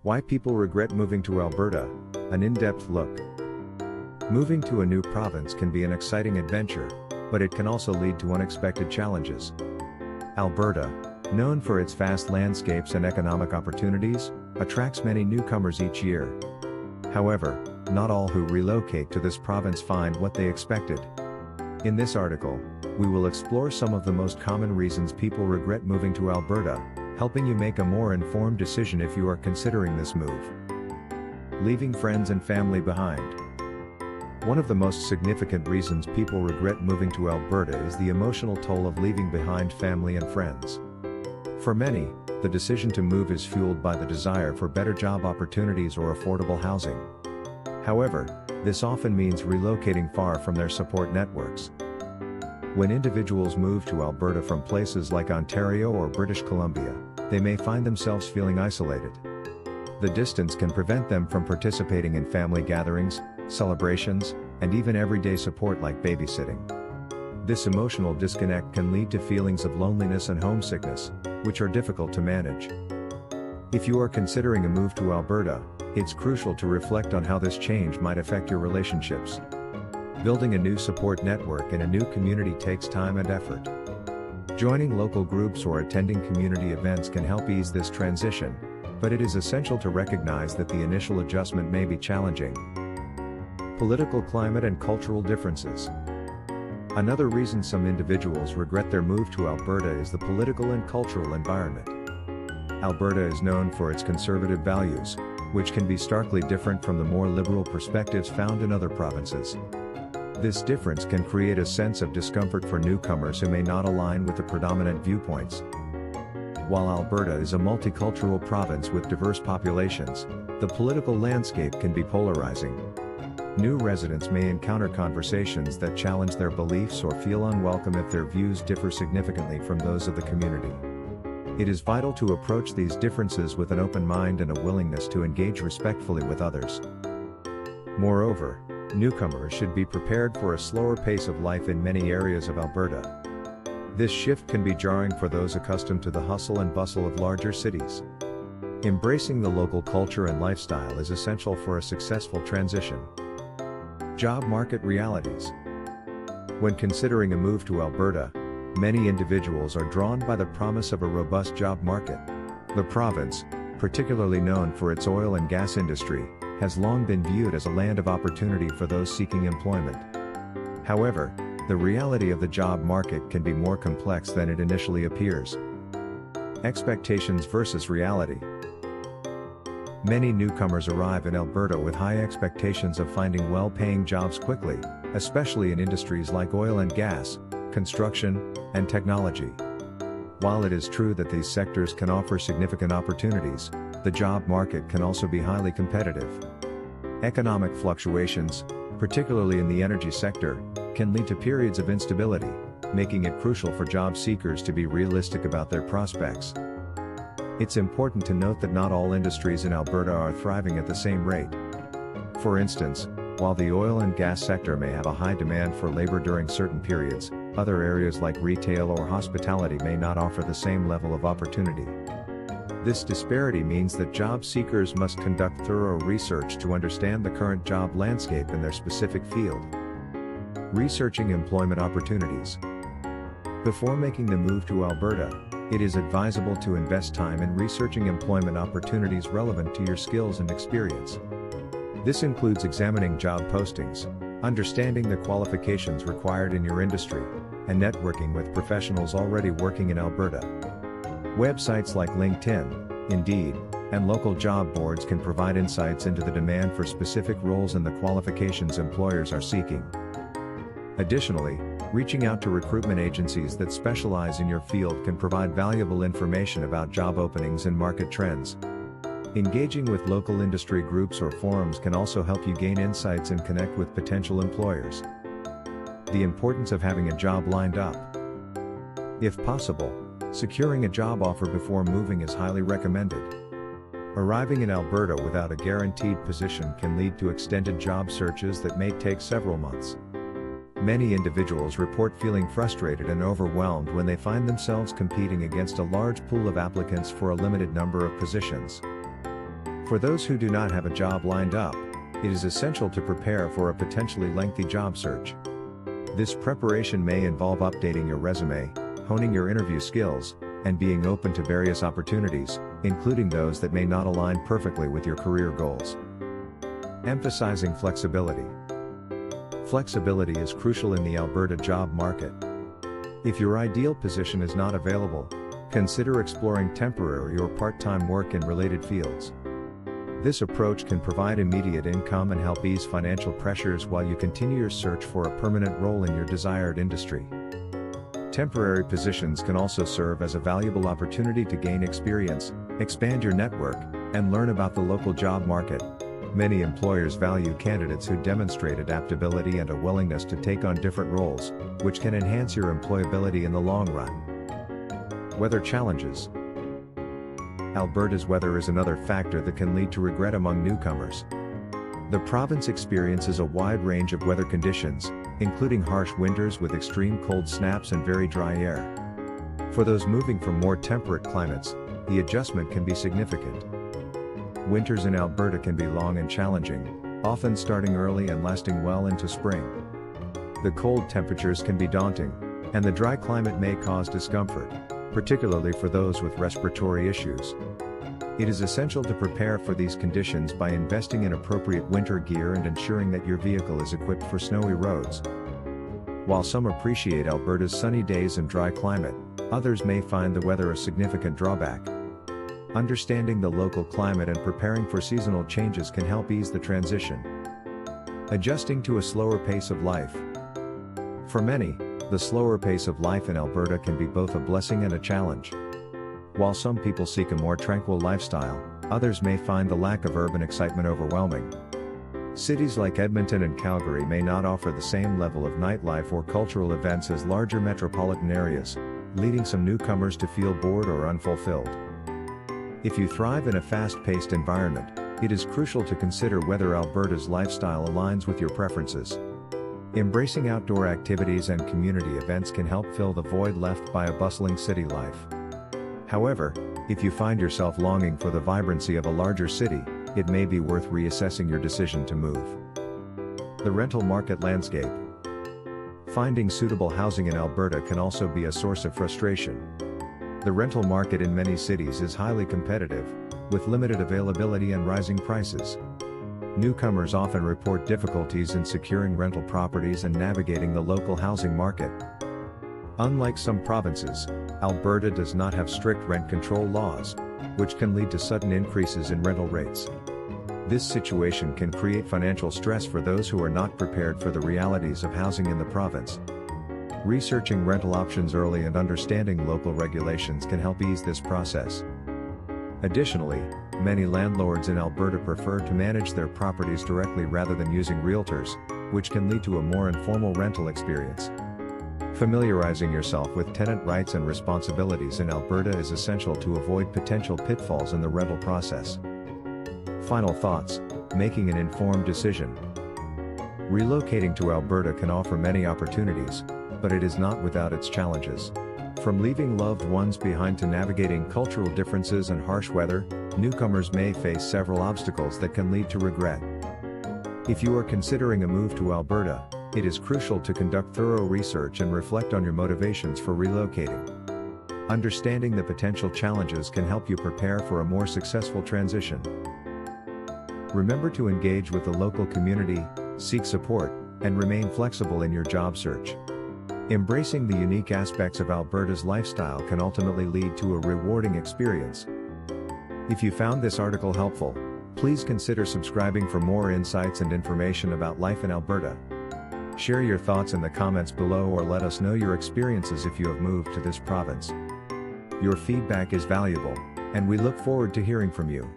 Why people regret moving to Alberta, an in-depth look. Moving to a new province can be an exciting adventure, but it can also lead to unexpected challenges. Alberta, known for its vast landscapes and economic opportunities, attracts many newcomers each year. However, not all who relocate to this province find what they expected. In this article, we will explore some of the most common reasons people regret moving to Alberta, helping you make a more informed decision if you are considering this move. Leaving friends and family behind. One of the most significant reasons people regret moving to Alberta is the emotional toll of leaving behind family and friends. For many, the decision to move is fueled by the desire for better job opportunities or affordable housing. However, this often means relocating far from their support networks. When individuals move to Alberta from places like Ontario or British Columbia, they may find themselves feeling isolated. The distance can prevent them from participating in family gatherings, celebrations, and even everyday support like babysitting. This emotional disconnect can lead to feelings of loneliness and homesickness, which are difficult to manage. If you are considering a move to Alberta, it's crucial to reflect on how this change might affect your relationships. Building a new support network in a new community takes time and effort. Joining local groups or attending community events can help ease this transition, but it is essential to recognize that the initial adjustment may be challenging. Political climate and cultural differences. Another reason some individuals regret their move to Alberta is the political and cultural environment. Alberta is known for its conservative values, which can be starkly different from the more liberal perspectives found in other provinces. This difference can create a sense of discomfort for newcomers who may not align with the predominant viewpoints. While Alberta is a multicultural province with diverse populations, the political landscape can be polarizing. New residents may encounter conversations that challenge their beliefs or feel unwelcome if their views differ significantly from those of the community. It is vital to approach these differences with an open mind and a willingness to engage respectfully with others. Moreover, newcomers should be prepared for a slower pace of life in many areas of Alberta. This shift can be jarring for those accustomed to the hustle and bustle of larger cities. Embracing the local culture and lifestyle is essential for a successful transition. Job market realities. When considering a move to Alberta, many individuals are drawn by the promise of a robust job market. The province, particularly known for its oil and gas industry, has long been viewed as a land of opportunity for those seeking employment. However, the reality of the job market can be more complex than it initially appears. Expectations versus reality. Many newcomers arrive in Alberta with high expectations of finding well-paying jobs quickly, especially in industries like oil and gas, construction, and technology. While it is true that these sectors can offer significant opportunities, the job market can also be highly competitive. Economic fluctuations, particularly in the energy sector, can lead to periods of instability, making it crucial for job seekers to be realistic about their prospects. It's important to note that not all industries in Alberta are thriving at the same rate. For instance, while the oil and gas sector may have a high demand for labor during certain periods, other areas like retail or hospitality may not offer the same level of opportunity. This disparity means that job seekers must conduct thorough research to understand the current job landscape in their specific field. Researching employment opportunities. Before making the move to Alberta, it is advisable to invest time in researching employment opportunities relevant to your skills and experience. This includes examining job postings, understanding the qualifications required in your industry, and networking with professionals already working in Alberta. Websites like LinkedIn, Indeed, and local job boards can provide insights into the demand for specific roles and the qualifications employers are seeking. Additionally, reaching out to recruitment agencies that specialize in your field can provide valuable information about job openings and market trends. Engaging with local industry groups or forums can also help you gain insights and connect with potential employers. The importance of having a job lined up. If possible, securing a job offer before moving is highly recommended. Arriving in Alberta without a guaranteed position can lead to extended job searches that may take several months. Many individuals report feeling frustrated and overwhelmed when they find themselves competing against a large pool of applicants for a limited number of positions. For those who do not have a job lined up, it is essential to prepare for a potentially lengthy job search. This preparation may involve updating your resume, honing your interview skills, and being open to various opportunities, including those that may not align perfectly with your career goals. Emphasizing flexibility. Flexibility is crucial in the Alberta job market. If your ideal position is not available, consider exploring temporary or part-time work in related fields. This approach can provide immediate income and help ease financial pressures while you continue your search for a permanent role in your desired industry. Temporary positions can also serve as a valuable opportunity to gain experience, expand your network, and learn about the local job market. Many employers value candidates who demonstrate adaptability and a willingness to take on different roles, which can enhance your employability in the long run. Weather challenges. Alberta's weather is another factor that can lead to regret among newcomers. The province experiences a wide range of weather conditions, including harsh winters with extreme cold snaps and very dry air. For those moving from more temperate climates, the adjustment can be significant. Winters in Alberta can be long and challenging, often starting early and lasting well into spring. The cold temperatures can be daunting, and the dry climate may cause discomfort, particularly for those with respiratory issues. It is essential to prepare for these conditions by investing in appropriate winter gear and ensuring that your vehicle is equipped for snowy roads. While some appreciate Alberta's sunny days and dry climate, others may find the weather a significant drawback. Understanding the local climate and preparing for seasonal changes can help ease the transition. Adjusting to a slower pace of life. For many, the slower pace of life in Alberta can be both a blessing and a challenge. While some people seek a more tranquil lifestyle, others may find the lack of urban excitement overwhelming. Cities like Edmonton and Calgary may not offer the same level of nightlife or cultural events as larger metropolitan areas, leading some newcomers to feel bored or unfulfilled. If you thrive in a fast-paced environment, it is crucial to consider whether Alberta's lifestyle aligns with your preferences. Embracing outdoor activities and community events can help fill the void left by a bustling city life. However, if you find yourself longing for the vibrancy of a larger city, it may be worth reassessing your decision to move. The rental market landscape. Finding suitable housing in Alberta can also be a source of frustration. The rental market in many cities is highly competitive, with limited availability and rising prices. Newcomers often report difficulties in securing rental properties and navigating the local housing market. Unlike some provinces, Alberta does not have strict rent control laws, which can lead to sudden increases in rental rates. This situation can create financial stress for those who are not prepared for the realities of housing in the province. Researching rental options early and understanding local regulations can help ease this process. Additionally, many landlords in Alberta prefer to manage their properties directly rather than using realtors, which can lead to a more informal rental experience. Familiarizing yourself with tenant rights and responsibilities in Alberta is essential to avoid potential pitfalls in the rental process. Final thoughts: making an informed decision. Relocating to Alberta can offer many opportunities, but it is not without its challenges. From leaving loved ones behind to navigating cultural differences and harsh weather, newcomers may face several obstacles that can lead to regret. If you are considering a move to Alberta, it is crucial to conduct thorough research and reflect on your motivations for relocating. Understanding the potential challenges can help you prepare for a more successful transition. Remember to engage with the local community, seek support, and remain flexible in your job search. Embracing the unique aspects of Alberta's lifestyle can ultimately lead to a rewarding experience. If you found this article helpful, please consider subscribing for more insights and information about life in Alberta. Share your thoughts in the comments below or let us know your experiences if you have moved to this province. Your feedback is valuable, and we look forward to hearing from you.